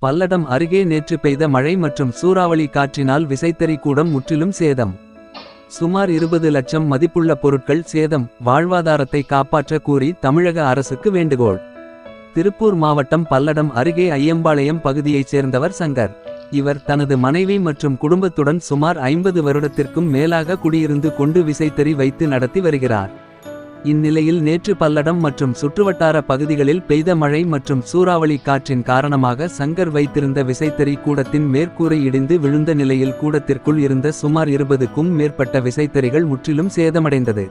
பல்லடம் அருகே நேற்று பெய்த மழை மற்றும் சூறாவளி காற்றினால் விசைத்தறி கூடம் முற்றிலும் சேதம். சுமார் 20 லட்சம் மதிப்புள்ள பொருட்கள் சேதம். வாழ்வாதாரத்தை காப்பாற்ற கூறி தமிழக அரசுக்கு வேண்டுகோள். திருப்பூர் மாவட்டம் பல்லடம் அருகே ஐயம்பாளையம் பகுதியைச் சேர்ந்தவர் சங்கர். இவர் தனது மனைவி மற்றும் குடும்பத்துடன் சுமார் 50 வருடத்திற்கும் மேலாக குடியிருந்து கொண்டு விசைத்தறி வைத்து நடத்தி வருகிறார். இந்நிலையில் நேற்று பல்லடம் மற்றும் சுற்றுவட்டார பகுதிகளில் பெய்த மழை மற்றும் சூறாவளி காற்றின் காரணமாக சங்கர் வைத்திருந்த விசைத்தறி கூடத்தின் மேற்கூரை இடிந்து விழுந்த நிலையில் கூடத்திற்குள் இருந்த சுமார் 20க்கும் மேற்பட்ட விசைத்தறிகள் முற்றிலும் சேதமடைந்தது.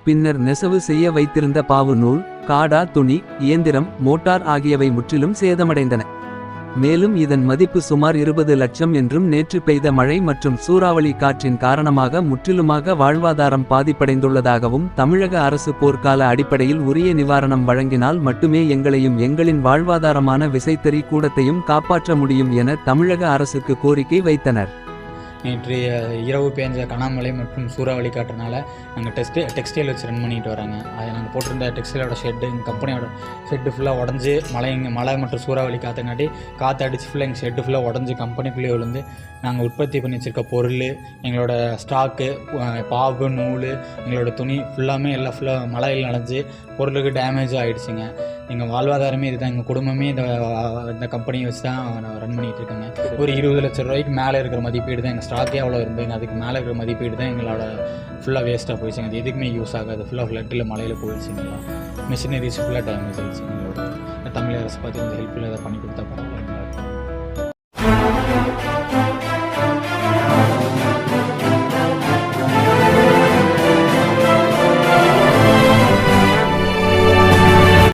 பின்னர் நெசவு செய்ய வைத்திருந்த பாவு நூல், காடா துணி, இயந்திரம், மோட்டார் ஆகியவை முற்றிலும் சேதமடைந்தன. மேலும் இதன் மதிப்பு சுமார் 20 லட்சம் என்றும் நேற்று பெய்த மழை மற்றும் சூறாவளி காற்றின் காரணமாக முற்றிலுமாக வாழ்வாதாரம் பாதிப்படைந்துள்ளதாகவும் தமிழக அரசு போர்க்கால அடிப்படையில் உரிய நிவாரணம் வழங்கினால் மட்டுமே எங்களையும் எங்களின் வாழ்வாதாரமான விசைத்தறி கூடத்தையும் காப்பாற்ற முடியும் என தமிழக அரசுக்கு கோரிக்கை வைத்தனர். நேற்று இரவு பேஞ்ச கனமழை மற்றும் சூறாவளி காற்றுனால நாங்கள் டெக்ஸ்டைல் வச்சு ரன் பண்ணிட்டு வராங்க. அதை நாங்கள் போட்டிருந்த டெக்ஸ்டைலோட ஷெட்டு, எங்கள் கம்பெனியோட ஷெட்டு ஃபுல்லாக உடஞ்சி மழை மற்றும் சூறாவளி காற்றுங்காட்டி காற்று அடிச்சு ஃபுல்லாக எங்கள் ஷெட்டு ஃபுல்லாக உடஞ்சி கம்பெனிக்குள்ளேயே விழுந்து நாங்கள் உற்பத்தி பண்ணி வச்சுருக்க பொருள், எங்களோட ஸ்டாக்கு, பாவு நூல், எங்களோட துணி ஃபுல்லாமே எல்லாம் ஃபுல்லாக மழையில் நனைஞ்சு பொருளுக்கு டேமேஜ் ஆகிடுச்சுங்க. எங்கள் வாழ்வாதாரமே இதுதான். எங்கள் குடும்பமே இந்த கம்பெனியை வச்சு தான் ரன் பண்ணிகிட்டு இருக்காங்க. ஒரு 20 லட்சம் ரூபாய்க்கு மேலே இருக்கிற மதிப்பீடு தான். எங்கள் ஸ்டாக்கே அவ்வளோ இருந்ததுங்க. அதுக்கு மேலே இருக்கிற மதிப்பீடு தான் எங்களோட ஃபுல்லாக வேஸ்ட்டாக போயிடுச்சுங்க. அது எதுக்குமே யூஸ் ஆகாது. ஃபுல்லாக ஃப்ளட்டில் மழையில் போயிடுச்சுங்களா. மிஷினரிஸ் ஃபுல்லாக டேமேஜ் ஆகிடுச்சு. எங்களோட தமிழக அரசு பார்த்து கொஞ்சம் ஹெல்ப்ஃபுல்லாக இதை பண்ணி கொடுத்தா